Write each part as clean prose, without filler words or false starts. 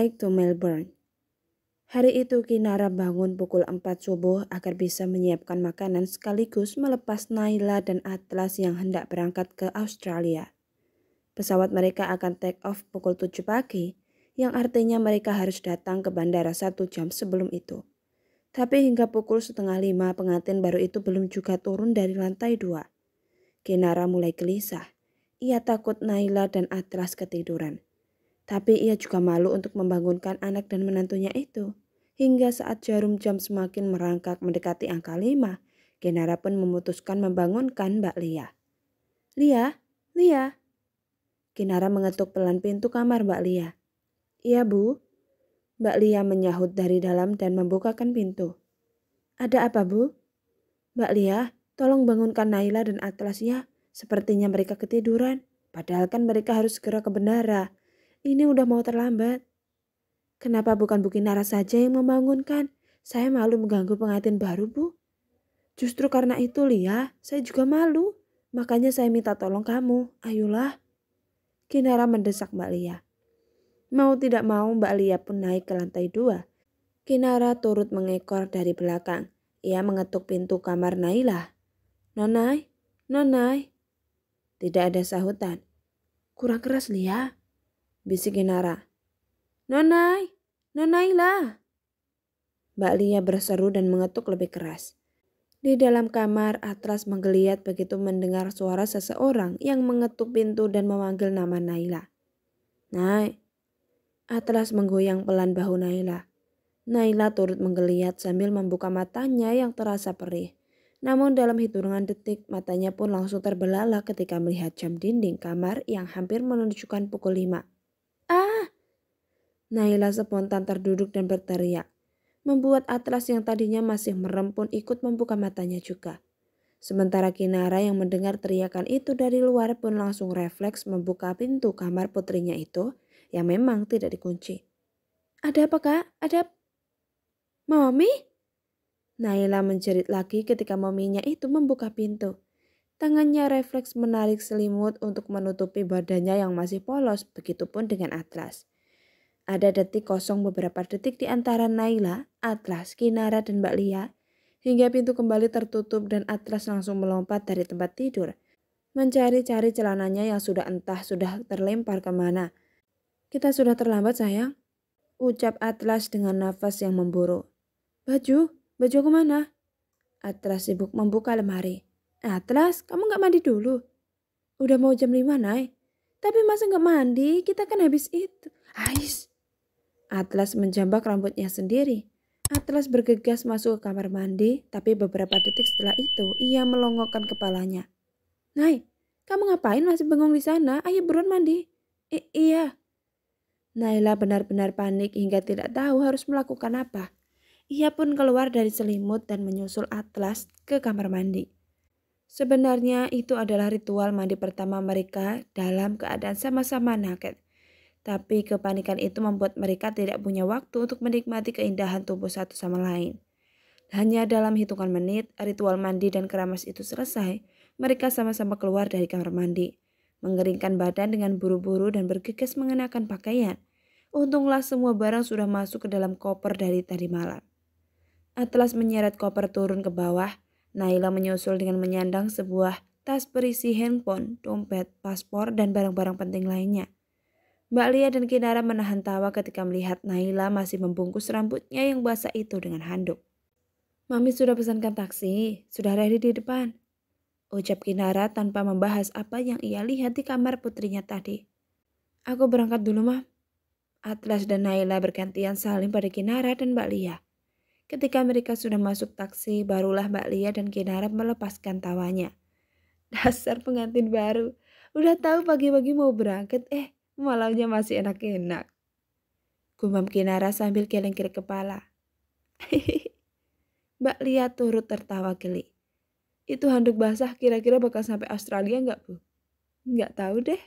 Flight to Melbourne. Hari itu Kinara bangun pukul 4 subuh agar bisa menyiapkan makanan sekaligus melepas Naila dan Atlas yang hendak berangkat ke Australia. Pesawat mereka akan take off pukul 7 pagi, yang artinya mereka harus datang ke bandara 1 jam sebelum itu. Tapi hingga pukul 4:30 pengantin baru itu belum juga turun dari lantai 2. Kinara mulai gelisah. Ia takut Naila dan Atlas ketiduran. Tapi ia juga malu untuk membangunkan anak dan menantunya itu. Hingga saat jarum jam semakin merangkak mendekati angka 5, Kinara pun memutuskan membangunkan Mbak Lia. "Lia, Lia." Kinara mengetuk pelan pintu kamar Mbak Lia. "Iya, Bu." Mbak Lia menyahut dari dalam dan membukakan pintu. "Ada apa, Bu?" "Mbak Lia, tolong bangunkan Naila dan Atlas ya. Sepertinya mereka ketiduran. Padahal kan mereka harus segera ke bandara. Ini udah mau terlambat." "Kenapa bukan Bu Kinara saja yang membangunkan? Saya malu mengganggu pengantin baru, Bu." "Justru karena itu, Lia, saya juga malu. Makanya saya minta tolong kamu. Ayolah." Kinara mendesak Mbak Lia. Mau tidak mau Mbak Lia pun naik ke lantai 2. Kinara turut mengekor dari belakang. Ia mengetuk pintu kamar Naila. "Nonai, Nonai." Tidak ada sahutan. "Kurang keras, Lia," bisik Kinara. "Nonai, Nonaila." Mbak Lia berseru dan mengetuk lebih keras. Di dalam kamar, Atlas menggeliat begitu mendengar suara seseorang yang mengetuk pintu dan memanggil nama Naila. "Nai." Atlas menggoyang pelan bahu Naila. Naila turut menggeliat sambil membuka matanya yang terasa perih. Namun dalam hitungan detik matanya pun langsung terbelalak ketika melihat jam dinding kamar yang hampir menunjukkan pukul 5. "Ah!" Naila spontan terduduk dan berteriak. Membuat Atlas yang tadinya masih merem pun ikut membuka matanya juga. Sementara Kinara yang mendengar teriakan itu dari luar pun langsung refleks membuka pintu kamar putrinya itu yang memang tidak dikunci. "Ada apa, Kak? Ada Mami?" Naila menjerit lagi ketika maminya itu membuka pintu. Tangannya refleks menarik selimut untuk menutupi badannya yang masih polos, begitupun dengan Atlas. Ada detik kosong beberapa detik di antara Naila, Atlas, Kinara, dan Mbak Lia. Hingga pintu kembali tertutup dan Atlas langsung melompat dari tempat tidur. Mencari-cari celananya yang entah sudah terlempar kemana. "Kita sudah terlambat, sayang," ucap Atlas dengan nafas yang memburu. Baju aku mana?" Atlas sibuk membuka lemari. "Atlas, kamu gak mandi dulu?" "Udah mau jam 5, Nay." "Tapi masa gak mandi? Kita kan habis itu." "Ais." Atlas menjambak rambutnya sendiri. Atlas bergegas masuk ke kamar mandi, tapi beberapa detik setelah itu ia melongokkan kepalanya. "Nay, kamu ngapain masih bengong di sana? Ayo buruan mandi." Iya." Naila benar-benar panik hingga tidak tahu harus melakukan apa. Ia pun keluar dari selimut dan menyusul Atlas ke kamar mandi. Sebenarnya itu adalah ritual mandi pertama mereka dalam keadaan sama-sama naked. Tapi kepanikan itu membuat mereka tidak punya waktu untuk menikmati keindahan tubuh satu sama lain. Hanya dalam hitungan menit, ritual mandi dan keramas itu selesai. Mereka sama-sama keluar dari kamar mandi, mengeringkan badan dengan buru-buru dan bergegas mengenakan pakaian. Untunglah semua barang sudah masuk ke dalam koper dari tadi malam. Atlas menyeret koper turun ke bawah. Naila menyusul dengan menyandang sebuah tas berisi handphone, dompet, paspor, dan barang-barang penting lainnya. Mbak Lia dan Kinara menahan tawa ketika melihat Naila masih membungkus rambutnya yang basah itu dengan handuk. "Mami sudah pesankan taksi, sudah ready di depan," ucap Kinara tanpa membahas apa yang ia lihat di kamar putrinya tadi. "Aku berangkat dulu, Mam." Atlas dan Naila bergantian saling pada Kinara dan Mbak Lia. Ketika mereka sudah masuk taksi, barulah Mbak Lia dan Kinara melepaskan tawanya. "Dasar pengantin baru, udah tahu pagi-pagi mau berangkat, malamnya masih enak-enak," gumam Kinara sambil geleng-geleng kepala. Mbak Lia turut tertawa geli. "Itu handuk basah kira-kira bakal sampai Australia nggak, Bu?" "Nggak tahu deh,"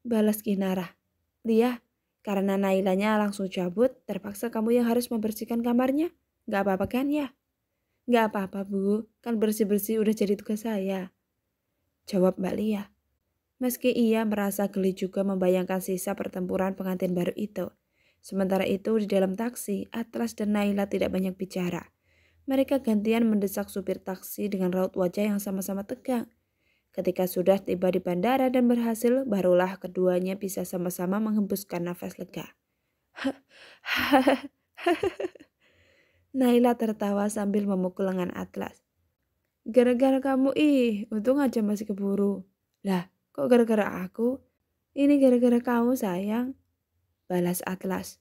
balas Kinara. "Lia, karena Nailanya langsung cabut, terpaksa kamu yang harus membersihkan kamarnya. Nggak apa-apa kan ya?" "Nggak apa-apa, Bu, kan bersih-bersih udah jadi tugas saya," jawab Mbak Lia. Meski ia merasa geli juga membayangkan sisa pertempuran pengantin baru itu. Sementara itu di dalam taksi, Atlas dan Naila tidak banyak bicara. Mereka gantian mendesak supir taksi dengan raut wajah yang sama-sama tegang. Ketika sudah tiba di bandara dan berhasil, barulah keduanya bisa sama-sama menghembuskan nafas lega. Naila tertawa sambil memukul lengan Atlas. Gara-gara kamu untung aja masih keburu. Lah, kok gara-gara aku? Ini gara-gara kamu sayang, balas Atlas.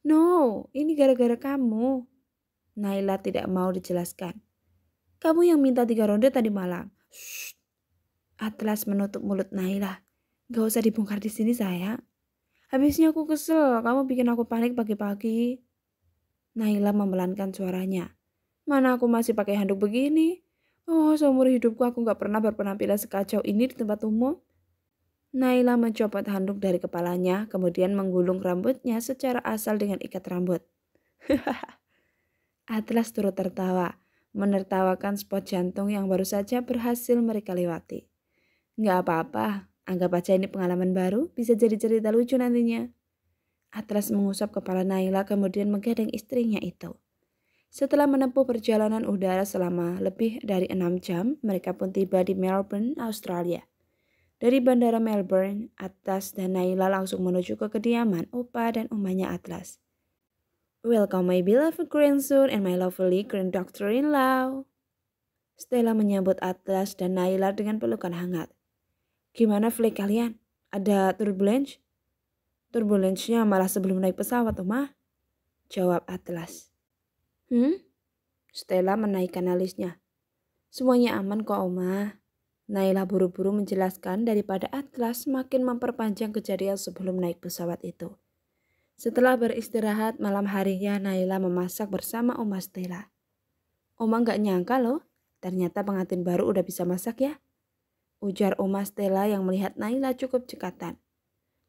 No, ini gara-gara kamu. Naila tidak mau dijelaskan. Kamu yang minta 3 ronde tadi malam. Shh. Atlas menutup mulut Naila. Gak usah dibongkar di sini sayang. Habisnya aku kesel, kamu bikin aku panik pagi-pagi. Naila memelankan suaranya. Mana aku masih pakai handuk begini? Oh, seumur hidupku aku gak pernah berpenampilan sekacau ini di tempat umum. Naila mencopot handuk dari kepalanya, kemudian menggulung rambutnya secara asal dengan ikat rambut. Atlas turut tertawa, menertawakan spot jantung yang baru saja berhasil mereka lewati. Nggak apa-apa, anggap aja ini pengalaman baru, bisa jadi cerita lucu nantinya. Atlas mengusap kepala Naila kemudian menggandeng istrinya itu. Setelah menempuh perjalanan udara selama lebih dari 6 jam, mereka pun tiba di Melbourne, Australia. Dari bandara Melbourne, Atlas dan Naila langsung menuju ke kediaman opa dan omanya Atlas. Welcome my beloved grandson and my lovely granddaughter-in-law. Stella menyambut Atlas dan Naila dengan pelukan hangat. Gimana flight kalian? Ada turbulence? Turbulence-nya malah sebelum naik pesawat, Oma. Jawab Atlas. Stella menaikkan alisnya. Semuanya aman kok, Oma. Naila buru-buru menjelaskan daripada Atlas makin memperpanjang kejadian sebelum naik pesawat itu. Setelah beristirahat malam harinya, Naila memasak bersama Oma Stella. Oma gak nyangka loh, ternyata pengantin baru udah bisa masak ya. Ujar Oma Stella yang melihat Naila cukup cekatan.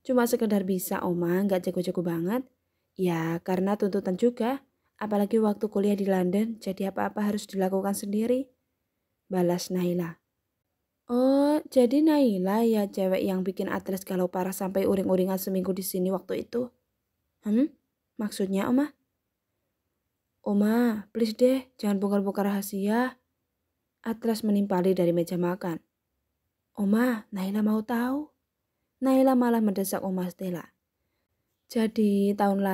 Cuma sekedar bisa Oma, gak jago-jago banget. Ya karena tuntutan juga, apalagi waktu kuliah di London, jadi apa-apa harus dilakukan sendiri. Balas Naila. Oh, jadi Naila ya cewek yang bikin Atlas galau parah sampai uring-uringan seminggu di sini waktu itu. Maksudnya Oma? Oma, please deh, jangan bongkar-bongkar rahasia. Atlas menimpali dari meja makan. Oma, Naila mau tahu. Naila malah mendesak Oma Stella. Jadi 2 tahun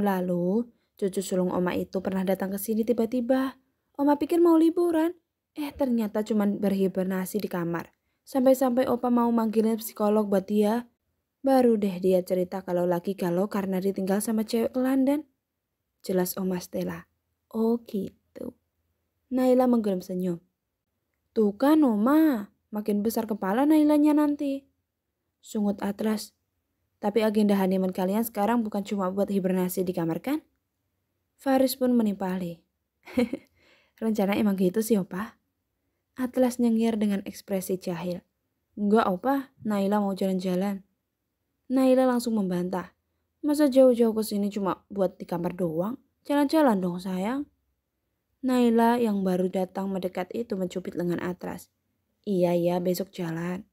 lalu, cucu sulung Oma itu pernah datang ke sini tiba-tiba. Oma pikir mau liburan, ternyata cuma berhibernasi di kamar. Sampai-sampai Opa mau manggilin psikolog buat dia. Baru deh dia cerita kalau lagi galau karena ditinggal sama cewek ke London. Jelas Oma Stella. Oh gitu. Naila menggelem senyum. Tuh kan Oma, makin besar kepala Nailanya nanti. Sungut Atlas. Tapi agenda honeymoon kalian sekarang bukan cuma buat hibernasi di kamar kan? Faris pun menimpali. Rencana emang gitu sih Opa. Atlas nyengir dengan ekspresi jahil. Enggak Opa, Naila mau jalan-jalan. Naila langsung membantah. Masa jauh-jauh ke sini cuma buat di kamar doang? Jalan-jalan dong sayang. Naila yang baru datang mendekat itu mencubit lengan Atlas. Iya besok jalan.